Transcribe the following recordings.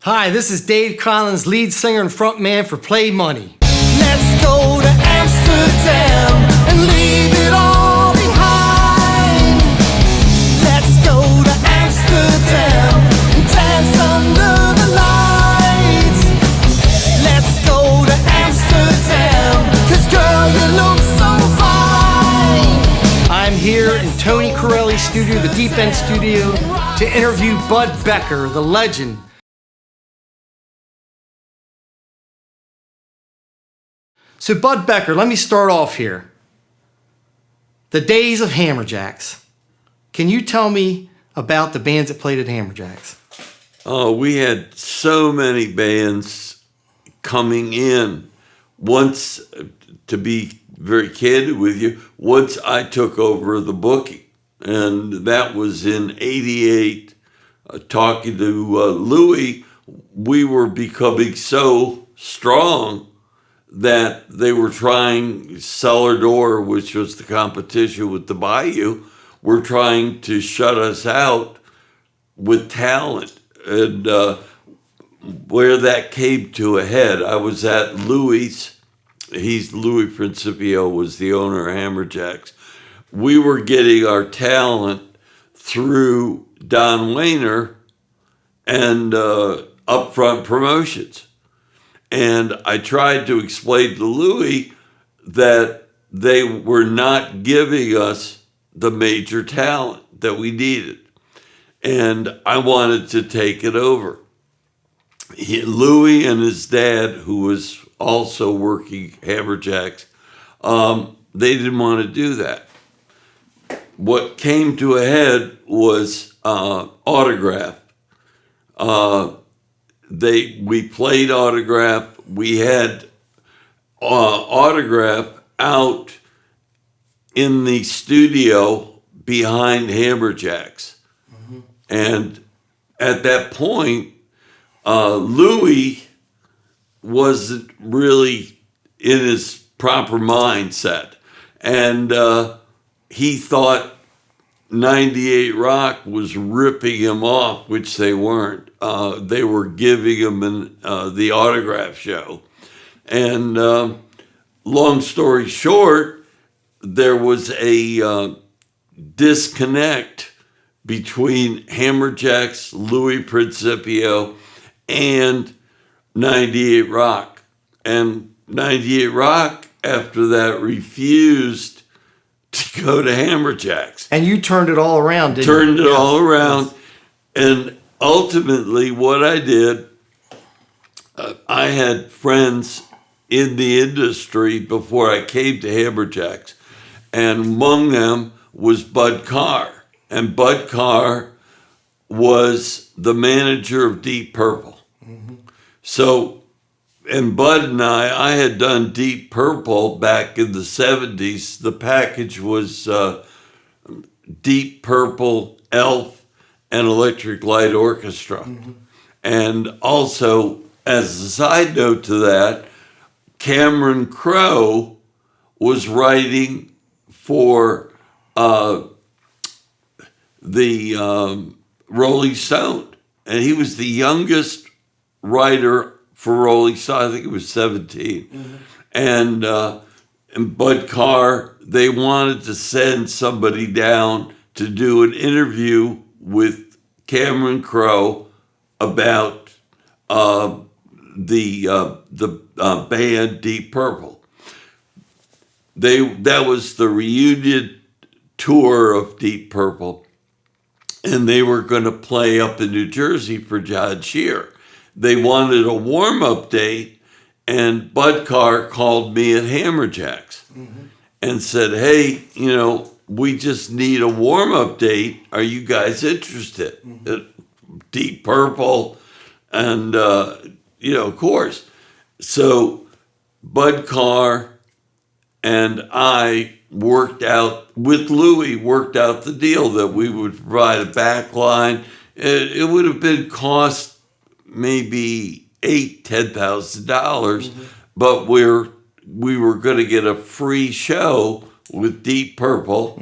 Hi, this is Dave Collins, lead singer and frontman for Play Money. Let's go to Amsterdam and leave it all behind. Let's go to Amsterdam and dance under the lights. Let's go to Amsterdam, 'cause girl, you look so fine. I'm here in Tony Corelli's studio, the Deep End Studio, to interview Bud Becker, the legend. So Bud Becker, let me start off here. The days of Hammerjacks. Can you tell me about the bands that played at Hammerjacks? Oh, we had so many bands coming in. Once, to be very candid with you, once I took over the booking, and that was in '88, talking to Louis, we were becoming so strong that they were trying, Cellar Door, which was the competition with the Bayou, were trying to shut us out with talent. And where that came to a head, I was at Louis. Louis Principio was the owner of Hammerjacks. We were getting our talent through Don Wayner and Upfront Promotions. And I tried to explain to Louis that they were not giving us the major talent that we needed. And I wanted to take it over. Louis and his dad, who was also working Hammerjacks, they didn't want to do that. What came to a head was Autograph. We played Autograph. We had Autograph out in the studio behind Hammerjacks. Mm-hmm. And at that point, Louis wasn't really in his proper mindset. And he thought 98 Rock was ripping him off, which they weren't. They were giving him the Autograph show. And long story short, there was a disconnect between Hammerjacks, Louis Principio, and 98 Rock. And 98 Rock, after that, refused to go to Hammerjacks. And you turned it all around, didn't you? Turned it all around. And ultimately, what I did, I had friends in the industry before I came to Hammerjacks. And among them was Bud Carr. And Bud Carr was the manager of Deep Purple. Mm-hmm. So, and Bud and I had done Deep Purple back in the 70s. The package was Deep Purple, Elf, and Electric Light Orchestra. Mm-hmm. And also, as a side note to that, Cameron Crowe was writing for the Rolling Stone. And he was the youngest writer for Rolling Stone. I think it was 17. Mm-hmm. And Bud Carr, they wanted to send somebody down to do an interview with Cameron Crowe about the band Deep Purple. That was the reunion tour of Deep Purple, and they were going to play up in New Jersey for John Shear. They wanted a warm-up date, and Bud Carr called me at Hammerjacks and said, hey, we just need a warm-up date. Are you guys interested? Deep Purple, and, of course. So Bud Carr and I worked out the deal that we would provide a back line. It would have been cost maybe $10,000, but we were going to get a free show with Deep Purple,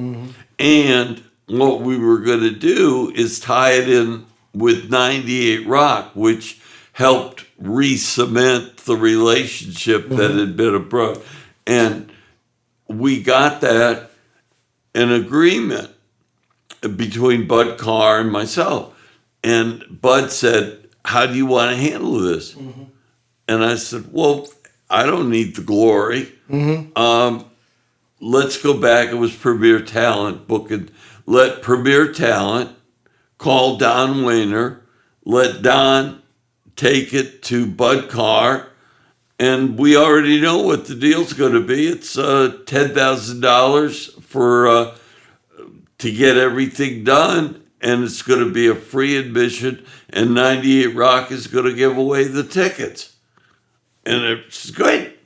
and what we were going to do is tie it in with 98 Rock, which helped re-cement the relationship that had been abroad. And we got that an agreement between Bud Carr and myself. And Bud said, how do you want to handle this? And I said, well, I don't need the glory. Let's go back. It was Premier Talent booking. Let Premier Talent call Don Wayner. Let Don take it to Bud Carr. And we already know what the deal's going to be. It's $10,000 for to get everything done. And it's going to be a free admission. And 98 Rock is going to give away the tickets. And it's great.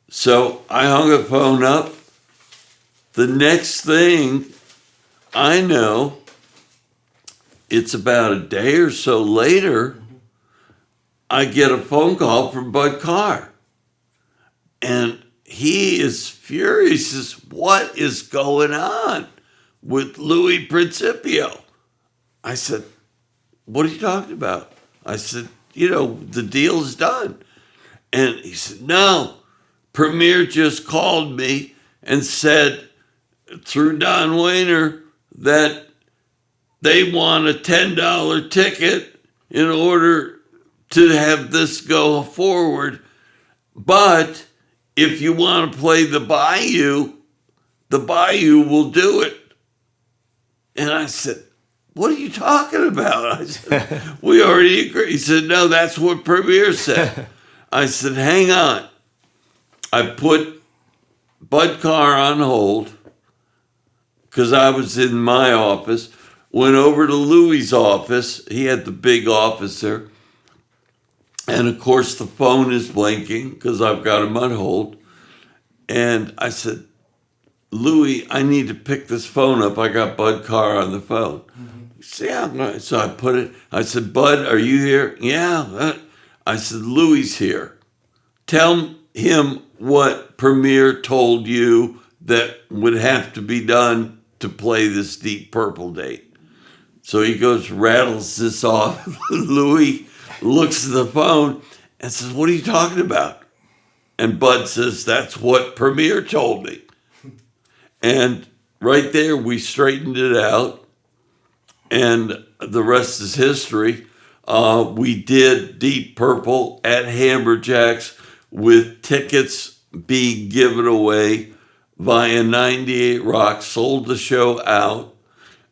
So I hung the phone up. The next thing I know, it's about a day or so later, I get a phone call from Bud Carr. And he is furious. He says, what is going on with Louis Principio? I said, what are you talking about? I said, the deal's done. And he said, no. Premier just called me and said through Don Wayner that they want a $10 ticket in order to have this go forward. But if you want to play the Bayou will do it. And I said, what are you talking about? I said, we already agreed. He said, no, that's what Premier said. I said, hang on. I put Bud Carr on hold because I was in my office, went over to Louis' office. He had the big office there. And of course, the phone is blinking because I've got him on hold. And I said, Louis, I need to pick this phone up. I got Bud Carr on the phone. He said, yeah. So I put it, I said, Bud, are you here? Yeah. I said, Louis here. Tell him what Premier told you that would have to be done to play this Deep Purple date. So he goes, rattles this off. Louis looks at the phone and says, what are you talking about? And Bud says, that's what Premier told me. And right there, we straightened it out. And the rest is history. We did Deep Purple at Hammerjacks with tickets being given away via 98 Rock, sold the show out.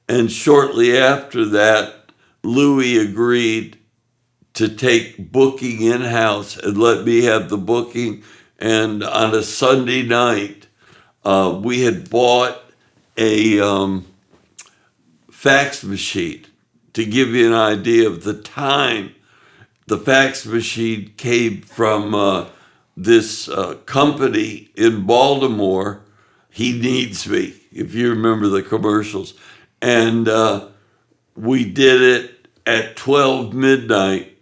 And shortly after that, Louis agreed to take booking in-house and let me have the booking. And on a Sunday night, we had bought a fax machine. To give you an idea of the time, the fax machine came from this company in Baltimore. He Needs Me, if you remember the commercials. And we did it at 12 midnight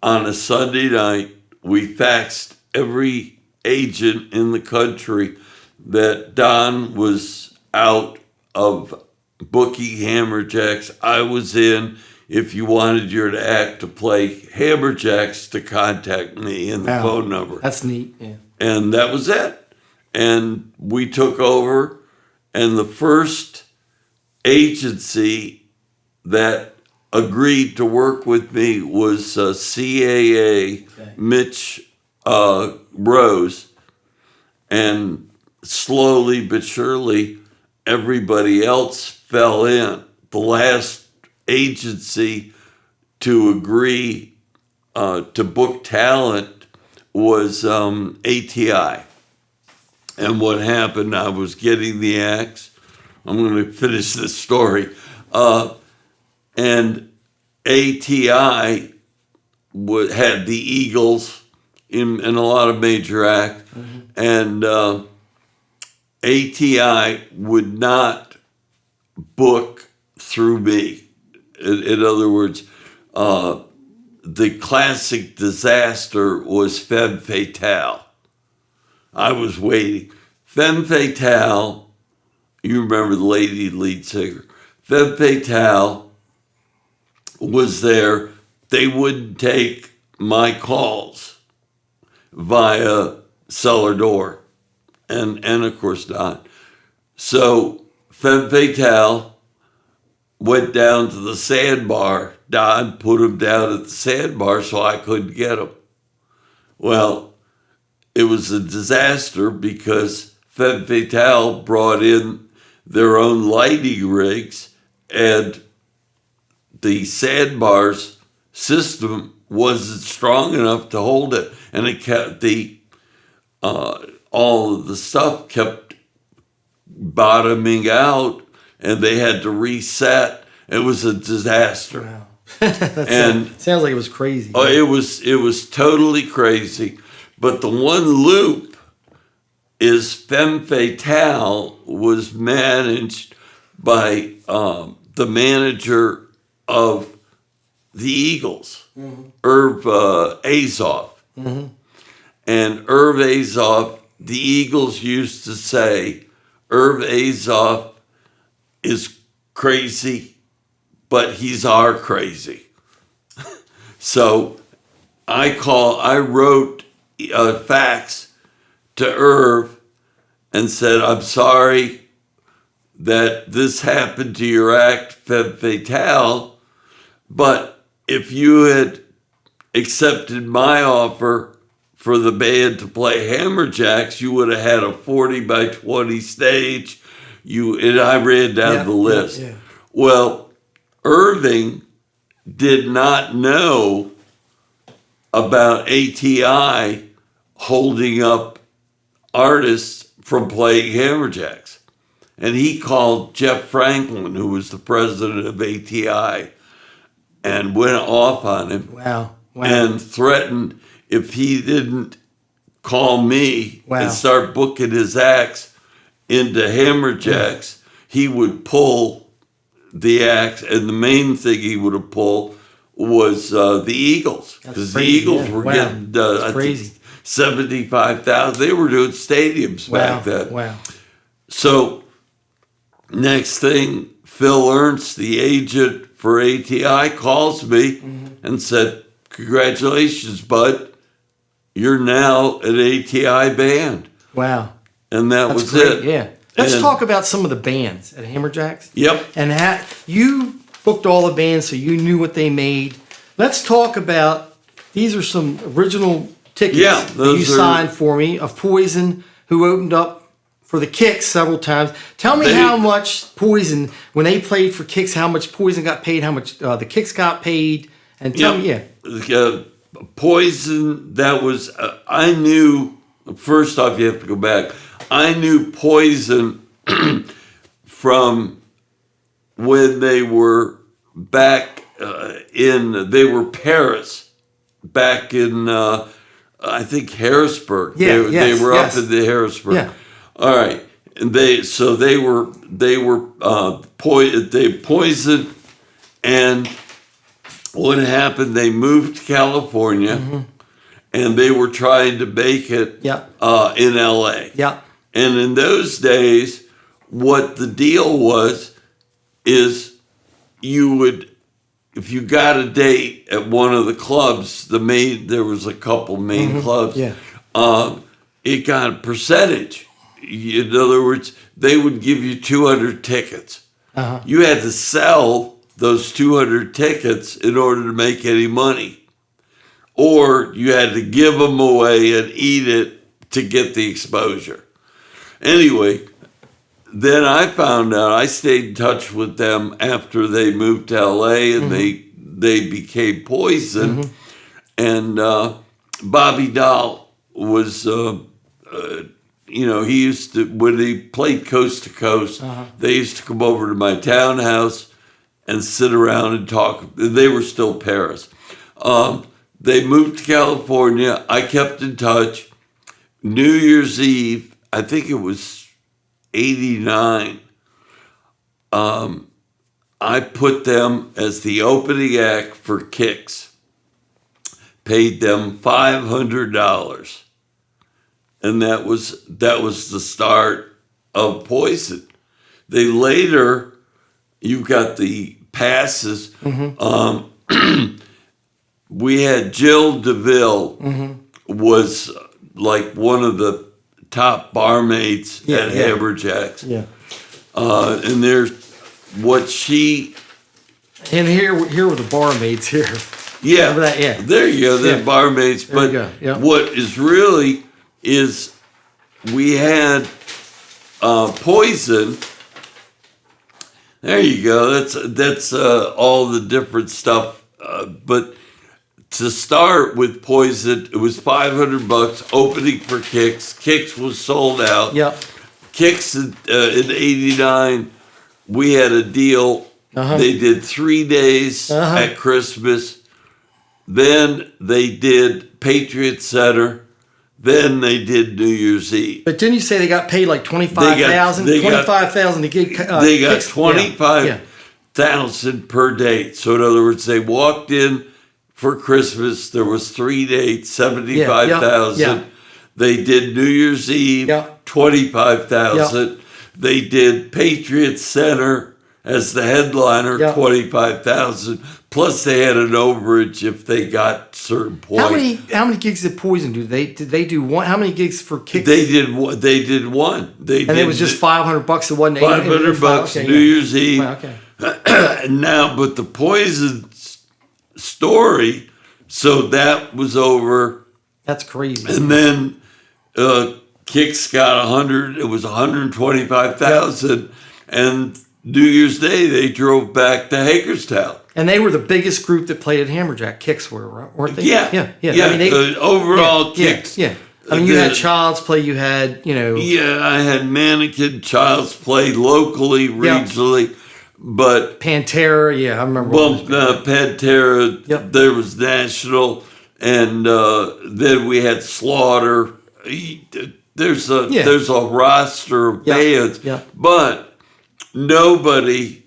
on a Sunday night. We faxed every agent in the country that Don was out of booking Hammerjacks. I was in. If you wanted your act to play Hammerjacks, to contact me and the phone number. That's neat, yeah. And that was it. And we took over. And the first agency that agreed to work with me was CAA, Mitch Rose. And slowly but surely, everybody else fell in. The last agency to agree to book talent was ATI. And what happened, I was getting the acts. I'm going to finish this story. And ATI had the Eagles in a lot of major acts. And ATI would not book through me. In other words, the classic disaster was Femme Fatale. I was waiting. Femme Fatale, you remember the lady lead singer. Femme Fatale was there they wouldn't take my calls via cellar door, and of course not. So Femme Fatale went down to the sandbar. Don put him down at the sandbar so I couldn't get him. Well, it was a disaster because Femme Fatale brought in their own lighting rigs, and the sandbar's system wasn't strong enough to hold it, and it kept all of the stuff kept bottoming out, and they had to reset. It was a disaster. Wow. And sounds like it was crazy. oh, it was totally crazy. But the one loop is Femme Fatale was managed by the manager of the Eagles, Irv Azoff. And Irv Azoff, the Eagles used to say, Irv Azoff is crazy, but he's our crazy. So I wrote a fax to Irv and said, I'm sorry that this happened to your act, Femme Fatale, but if you had accepted my offer for the band to play Hammerjacks, you would have had a 40 by 20 stage. And I ran down the list. Yeah. Well, Irving did not know about ATI holding up artists from playing Hammerjacks. And he called Jeff Franklin, who was the president of ATI, and went off on him. Wow. And threatened if he didn't call me and start booking his acts into Hammerjacks, he would pull the acts. And the main thing he would have pulled was the Eagles. Because the Eagles were getting, I think, 75,000. They were doing stadiums back then. Wow. So next thing, Phil Ernst, the agent for ATI, calls me and said, congratulations, bud. You're now an ATI band. Wow. And that's was great. It. Yeah. Let's talk about some of the bands at Hammerjacks. Yep. And you booked all the bands, so you knew what they made. Let's talk about, these are some original tickets that you signed for me of Poison, who opened up for the Kicks several times. Tell me how much Poison, when they played for Kicks, how much Poison got paid, how much the Kicks got paid, and tell me, Poison, that was, I knew, first off, you have to go back. I knew Poison from when they were back they were Paris, back in, I think, Harrisburg. Yeah, they were up in the Harrisburg. Yeah. All right. And they Poison, and what happened, they moved to California, and they were trying to make it in LA. Yeah. And in those days, what the deal was is you would, if you got a date at one of the clubs, there was a couple main clubs, it got a percentage. In other words, they would give you 200 tickets. You had to sell those 200 tickets in order to make any money. Or you had to give them away and eat it to get the exposure. Anyway, then I found out, I stayed in touch with them after they moved to LA and they became Poison. And Bobby Dahl was, he used to, when he played Coast to Coast, they used to come over to my townhouse and sit around and talk. They were still Paris. They moved to California. I kept in touch. New Year's Eve, I think it was 89, I put them as the opening act for Kicks. Paid them $500. And that was the start of Poison. They later, you got the passes. we had Jill DeVille was like one of the top barmaids at Hammerjacks. Yeah. And there's what she... And here were the barmaids here. Yeah. Remember that? Yeah. There you go. They're barmaids. There you But go. Yep. what is really is we had Poison. There you go. That's all the different stuff. But to start with Poison, it was $500 opening for Kicks. Kicks was sold out. Yep. Kicks in '89, we had a deal. They did 3 days at Christmas. Then they did Patriot Center. Then they did New Year's Eve. But didn't you say they got paid like $25,000? $25,000 to get they got Kicks? $25,000 per date. So in other words, they walked in for Christmas. There was 3 dates, $75,000. Yeah. They did New Year's Eve, $25,000. They did Patriot Center as the headliner, $25,000. Plus they had an overage if they got certain points. How many gigs did Poison do? Did they do one? How many gigs for Kicks? They did one. And it was just $500. It wasn't $500 New Year's Eve. Wow, okay. Now, but the Poison story, so that was over. That's crazy. And then Kicks got 100. It was 125,000, and New Year's Day they drove back to Hagerstown. And they were the biggest group that played at Hammerjack. Kicks weren't they? Yeah. I mean, overall Kicks. Yeah. I mean, you had Child's Play. You had, Yeah, I had Mannequin, Child's Play locally, regionally, but Pantera. Yeah, I remember. Pantera. Yep. There was national, and then we had Slaughter. There's a roster of bands, but nobody,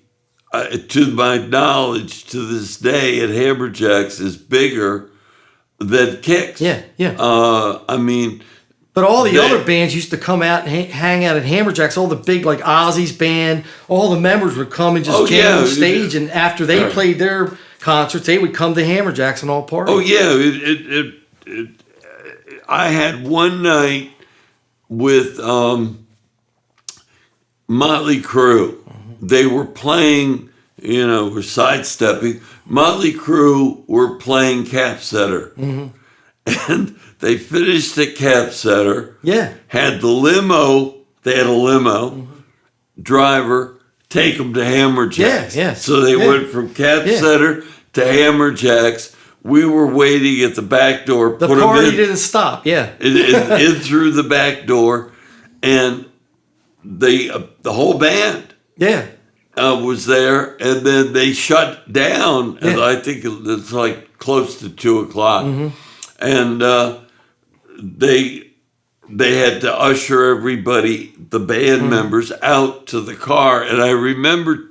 to my knowledge, to this day at Hammerjacks is bigger than Kicks. Yeah. I mean, but all the other bands used to come out and hang out at Hammerjacks. All the big, like Ozzy's band, all the members would come and just jam on stage. And after they played their concerts, they would come to Hammerjacks and all party. Oh yeah, I had one night with Motley Crue. They were playing, were sidestepping. Motley Crue were playing Cap Center. And they finished at Cap Center. Yeah. Had the limo, they had a limo driver take them to Hammerjacks. Yeah. So they went from Cap Center to Hammerjacks. We were waiting at the back door. The party didn't stop. Yeah. in through the back door, and the whole band was there, and then they shut down. And I think it's like close to 2:00, and they had to usher everybody, the band members, out to the car. And I remember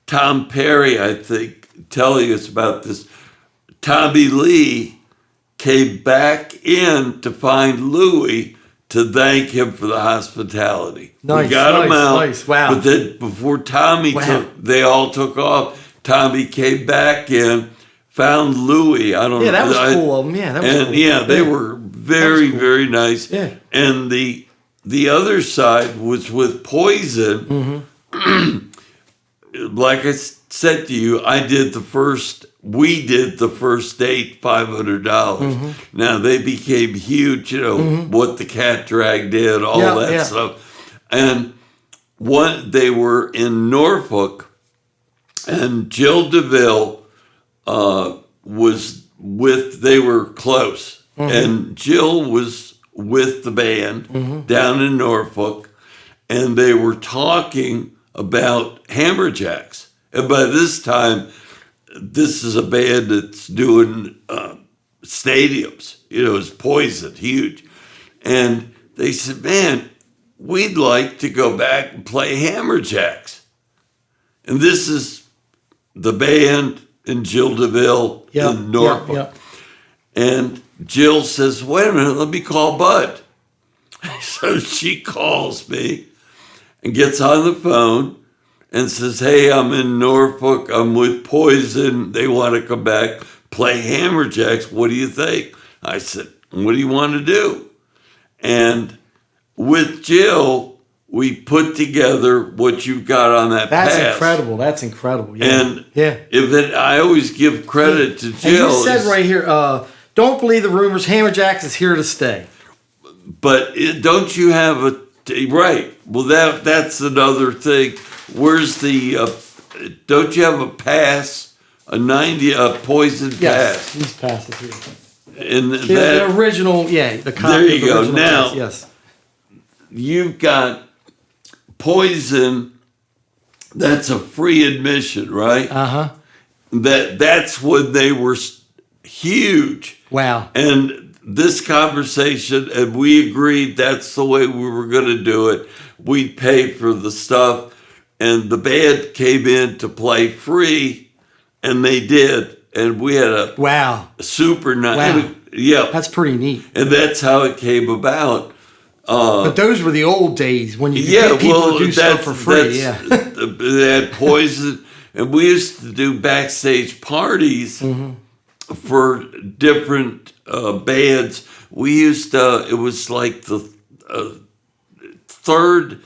Tom Perry, I think, telling us about this. Tommy Lee came back in to find Louis to thank him for the hospitality. We got him out. Nice. Wow. But then before Tommy they all took off, Tommy came back in, found Louis. I don't know. Yeah, that was cool of them. Yeah, that was cool. And they were very, very nice. Yeah. And the other side was with Poison. Like I said to you, we did the first date, $500. Now they became huge, what the Cat Drag did, all that stuff. And they were in Norfolk, and Jill DeVille they were close. And Jill was with the band down in Norfolk, and they were talking about Hammerjacks. And by this time, this is a band that's doing stadiums. It's Poison, huge. And they said, man, we'd like to go back and play Hammerjacks. And this is the band and Jill DeVille in Norfolk. And Jill says, wait a minute, let me call Bud. So she calls me and gets on the phone and says, hey, I'm in Norfolk. I'm with Poison. They want to come back. play Hammerjacks. What do you think? I said, what do you want to do? And with Jill, we put together what you got on that That's pass. incredible. That's incredible. Yeah. And yeah. I always give credit to Jill. And you said right here, don't believe the rumors. Hammerjacks is here to stay. But don't you have right? Well, that's another thing. Where's the? Don't you have a pass? A poison pass? These passes here. And the original, the copy. There you go. Now, now, yes, you've got poison. That's a free admission, right? That's when they were huge. Wow. And this conversation, and we agreed that's the way we were going to do it. We'd pay for the stuff, and the band came in to play free, and they did. And we had a super night. Wow. Yeah. That's pretty neat. And that's how it came about. But those were the old days when you could get people to do stuff for free. They had poison. And we used to do backstage parties for different bands. We used to, it was like the third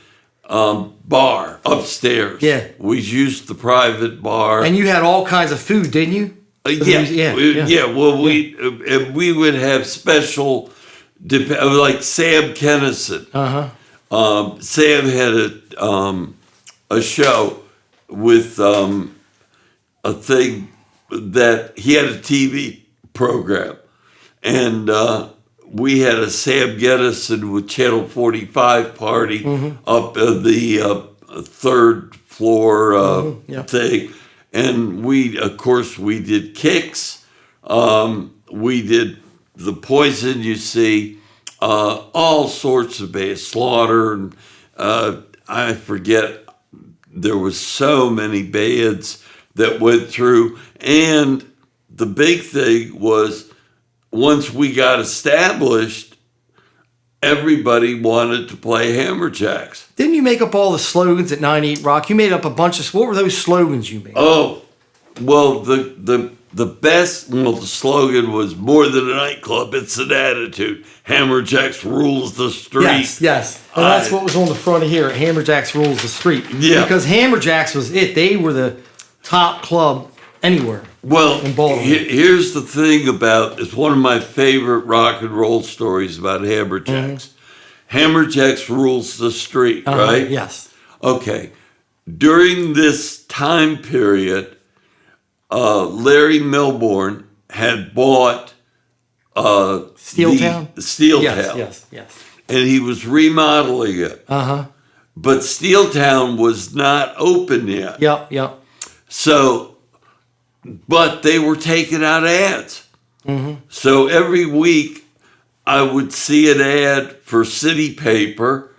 bar upstairs. Yeah. We used the private bar. And you had all kinds of food, didn't you? Well, we would have special, like Sam Kennison. Sam had a show with a thing that he had a TV program, and we had a Sam Kennison with Channel 45 party up in the third floor thing. And we did Kicks. We did the Poison, you see, all sorts of bands, Slaughter, and I forget, there was so many bands that went through. And the big thing was, once we got established, everybody wanted to play Hammerjacks. Didn't you make up all the slogans at 98 Rock? You made up a bunch of. What were those slogans you made? Oh, well, the best. Well, the slogan was "More than a nightclub, it's an attitude." Hammerjacks rules the street. Yes. And that's what was on the front of here. Hammerjacks rules the street. Yeah. Because Hammerjacks was it. They were the top club anywhere. Well, in Baltimore. Here's the thing about, it's one of my favorite rock and roll stories about Hammerjacks. Hammerjacks rules the street, right? Yes. Okay. During this time period, Larry Milbourne had bought Steeltown? Steeltown. Yes. And he was remodeling it. But Steeltown was not open yet. Yep. So, but they were taking out ads. So every week I would see an ad for City Paper,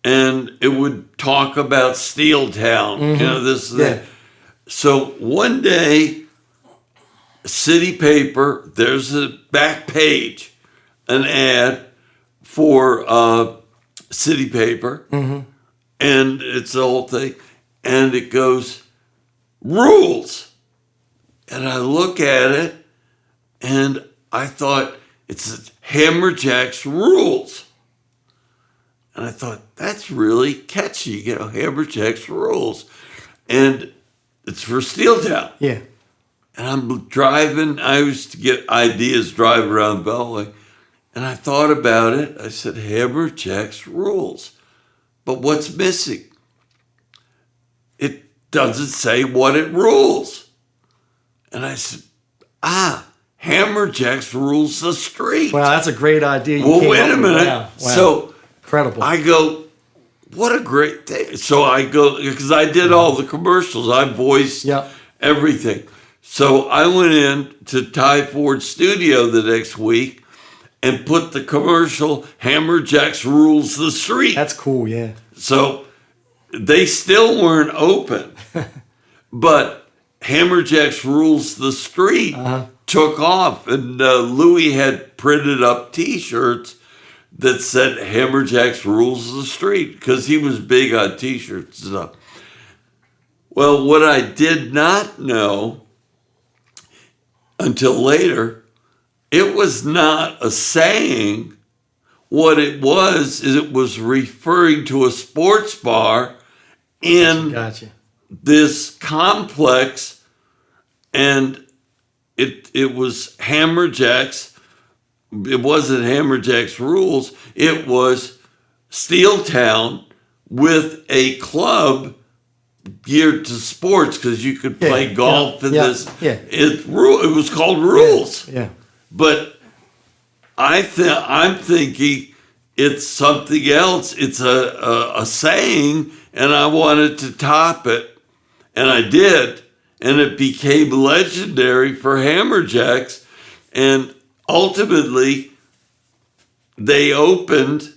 and it would talk about Steeltown. This and that. So one day, City Paper, there's a back page, an ad for City Paper, and it's the whole thing, and it goes, rules. And I look at it, and I thought, it's Hammerjacks rules. And I thought, that's really catchy, Hammerjacks rules. And it's for Steeltown. Yeah. And I'm driving, I used to get ideas driving around the Beltway, and I thought about it. I said, Hammerjacks rules. But what's missing? It doesn't say what it rules. And I said, Hammerjacks rules the street. Wow, that's a great idea. Well, wait a minute. Wow. So incredible. I go, what a great thing. So I go, because I did all the commercials. I voiced everything. So I went in to Ty Ford's studio the next week and put the commercial, Hammerjacks rules the street. That's cool, yeah. So they still weren't open. But Hammerjacks rules the street took off, and Louis had printed up T-shirts that said Hammerjacks rules the street, because he was big on T-shirts and stuff. Well, what I did not know, until later, it was not a saying. What it was is it was referring to a sports bar in Gotcha. this complex, and it was Hammerjack's. It wasn't Hammerjack's Rules. It was Steeltown with a club geared to sports because you could play golf in this. Yeah. It was called Rules. Yeah. But I'm thinking it's something else. It's a saying, and I wanted to top it, and I did, and it became legendary for Hammerjacks, and ultimately they opened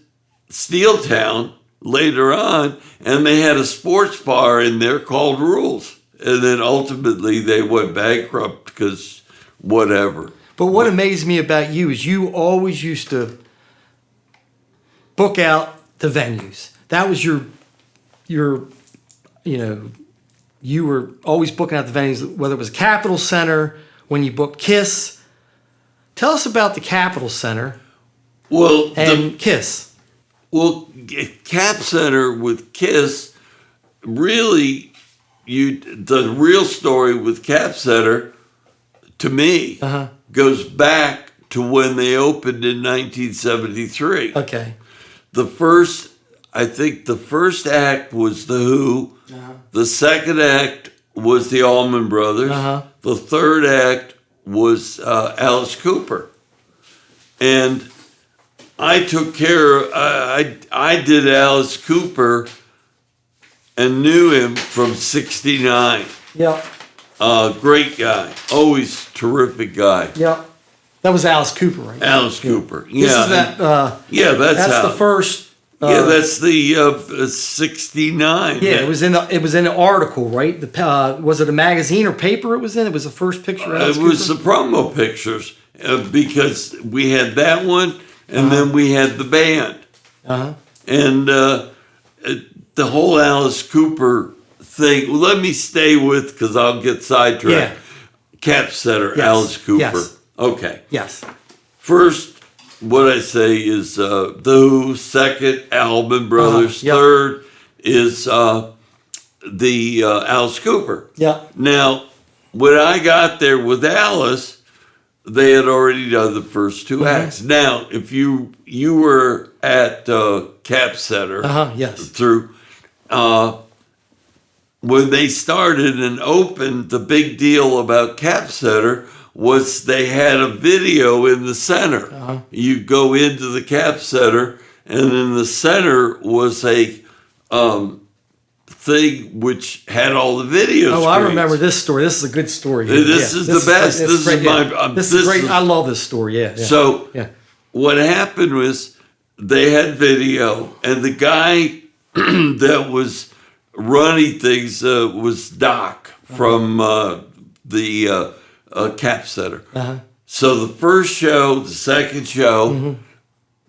Steeltown later on, and they had a sports bar in there called Rules, and then ultimately they went bankrupt because whatever. But what amazed me about you is you always used to book out the venues. That was your you were always booking out the venues, whether it was Capitol Center, when you booked KISS. Tell us about the Capitol Center and KISS. Well, Cap Center with KISS, really, the real story with Cap Center, to me, goes back to when they opened in 1973. Okay. I think the first act was The Who. The second act was the Allman Brothers. The third act was Alice Cooper. And I took care, I did Alice Cooper and knew him from 1969. Yep. Great guy. Always terrific guy. Yep. That was Alice Cooper, right? Alice Cooper. Yeah. This is that. That's the first. That's the 69. Yeah, it was in the article, right? Was it a magazine or paper? It was in. It was the first picture. Of Alice it was Cooper? the promo pictures because we had that one, and then we had the band, and the whole Alice Cooper thing. Let me stay with because I'll get sidetracked. Yeah. Cap Center, Yes. Alice Cooper. Yes. Okay. Yes. First, what I say is The Who. Second, Allman Brothers. Yep. Third is the Alice Cooper. Yeah. Now, when I got there with Alice, they had already done the first two acts. Now, if you were at Cap Center Yes. through when they started and opened, the big deal about Cap Center was they had a video in the center. You go into the Cap Center, and in the center was a thing which had all the video screens. I remember this story. This is a good story. This is the best. This is my. This is great. I love this story. Yeah. So what happened was they had video, and the guy that was running things was Doc from the Cap Center. So the first show, the second show,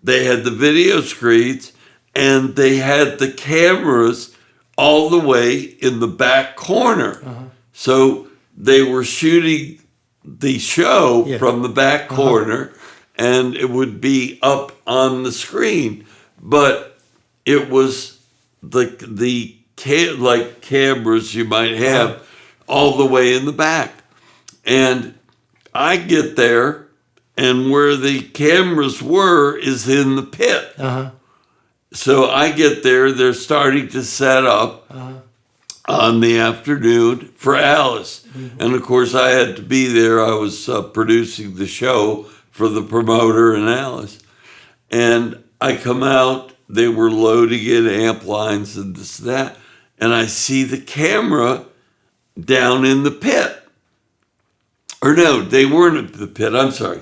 they had the video screens, and they had the cameras all the way in the back corner. So they were shooting the show from the back corner, and it would be up on the screen. But it was like cameras you might have all the way in the back. And I get there, and where the cameras were is in the pit. So I get there, they're starting to set up on the afternoon for Alice. And of course, I had to be there. I was producing the show for the promoter and Alice. And I come out, they were loading in amp lines and this and that. And I see the camera down in the pit. Or no, they weren't in the pit. I'm sorry.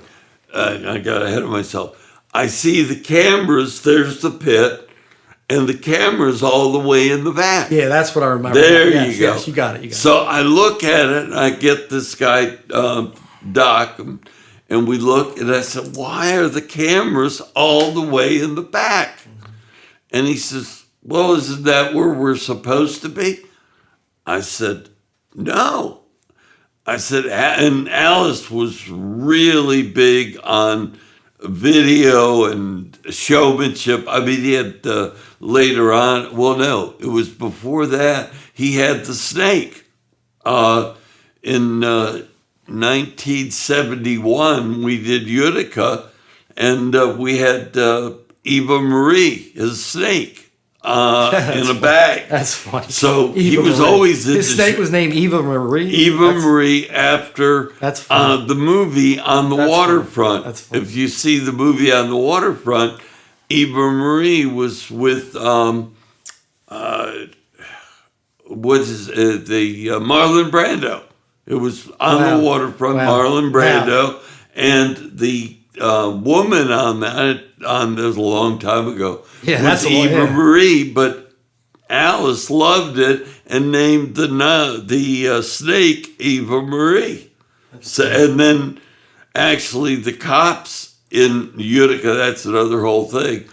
I got ahead of myself. I see the cameras, there's the pit, and the camera's all the way in the back. Yeah, that's what I remember. There you go. Yes, you got it. So I look at it, and I get this guy, Doc, and we look, and I said, why are the cameras all the way in the back? And he says, well, isn't that where we're supposed to be? I said, no. I said, and Alice was really big on video and showmanship. I mean, he had later on, well, no, it was before that, he had the snake. In 1971, we did Utica, and we had Eva Marie, his snake. In a bag. That's funny. So Eva he was Marie. always His snake was named Eva Marie. Marie after That's funny. the movie On the That's Waterfront. funny. That's funny. If you see the movie On the Waterfront, Eva Marie was with Marlon Brando. It was On Wow. the Waterfront, Wow. Marlon Brando, Wow. and the woman on that was a long time ago. Yeah, was that's a long- Eva yeah. Marie, but Alice loved it and named the snake Eva Marie. So, and then actually the cops in Utica, that's another whole thing.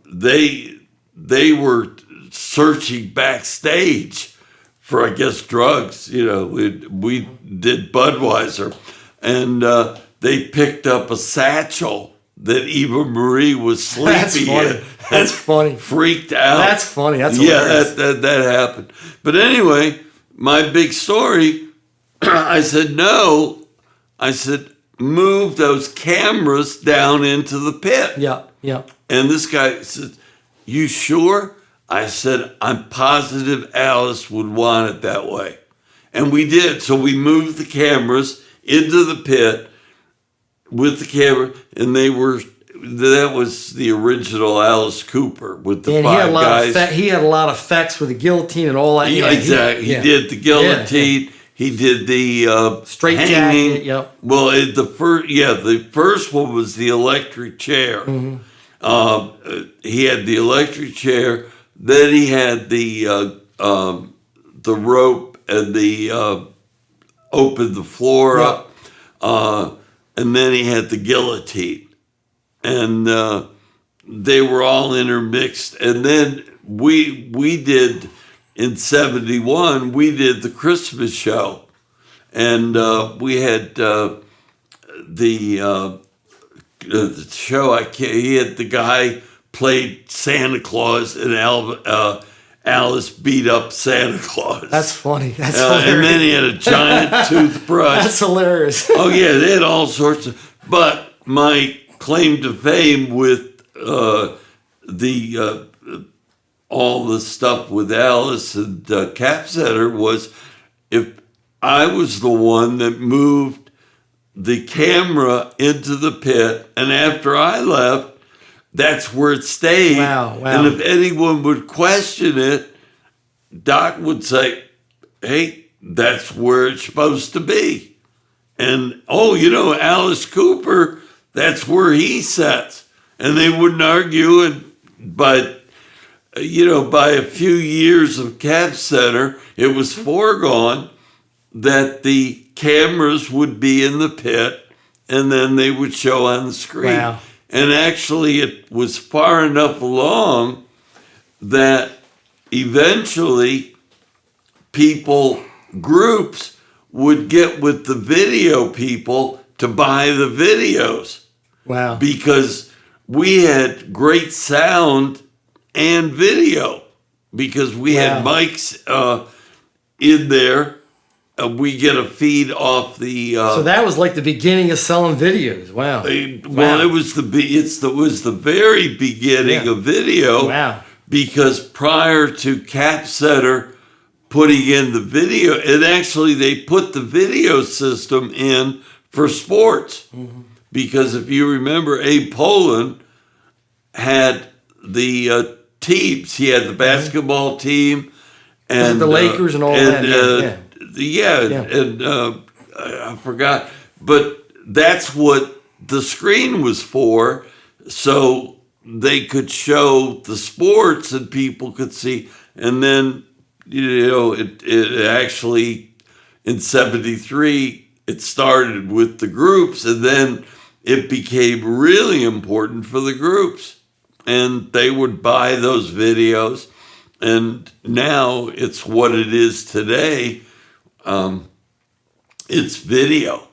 They were searching backstage for, I guess, drugs. You know, we did Budweiser, and they picked up a satchel that Eva Marie was sleeping That's funny. in. That's funny. Freaked out. That's funny. That's yeah, hilarious. that happened. But anyway, my big story, I said, no. I said, move those cameras down into the pit. Yeah, yeah. And this guy said, you sure? I said, I'm positive Alice would want it that way. And we did. So we moved the cameras into the pit with the camera, and that was the original Alice Cooper with the And five guys. he had a lot of effects with the guillotine and all that. Yeah, exactly. He did the guillotine. Yeah. He did the Straight hanging. jacket, yep. Well, the first one was the electric chair. Mm-hmm. He had the electric chair. Then he had the rope and the opened the floor Yep. up, and then he had the guillotine, and they were all intermixed. And then we did in '71. We did the Christmas show, and we had the show. He had the guy played Santa Claus, and Alice beat up Santa Claus. That's funny. That's hilarious. And then he had a giant toothbrush. That's hilarious. Oh yeah, they had all sorts of. But my claim to fame with all the stuff with Alice and Cap Center was if I was the one that moved the camera into the pit, and after I left, that's where it stayed. Wow. And if anyone would question it, Doc would say, hey, that's where it's supposed to be. And, Alice Cooper, that's where he sets. And they wouldn't argue. But, by a few years of Cap Center, it was foregone that the cameras would be in the pit and then they would show on the screen. Wow. And actually, it was far enough along that eventually groups would get with the video people to buy the videos. Wow. Because we had great sound and video. Because we had mics in there. We get a feed off the. So that was like the beginning of selling videos. Wow. Well, it was the very beginning of video. Wow. Because prior to Cap Center putting in the video, and actually they put the video system in for sports. Mm-hmm. Because if you remember, Abe Poland had the teams. He had the basketball team and the Lakers and all that. And I forgot, but that's what the screen was for, so they could show the sports and people could see. And then, it actually in '73 it started with the groups, and then it became really important for the groups, and they would buy those videos. And now it's what it is today. It's video.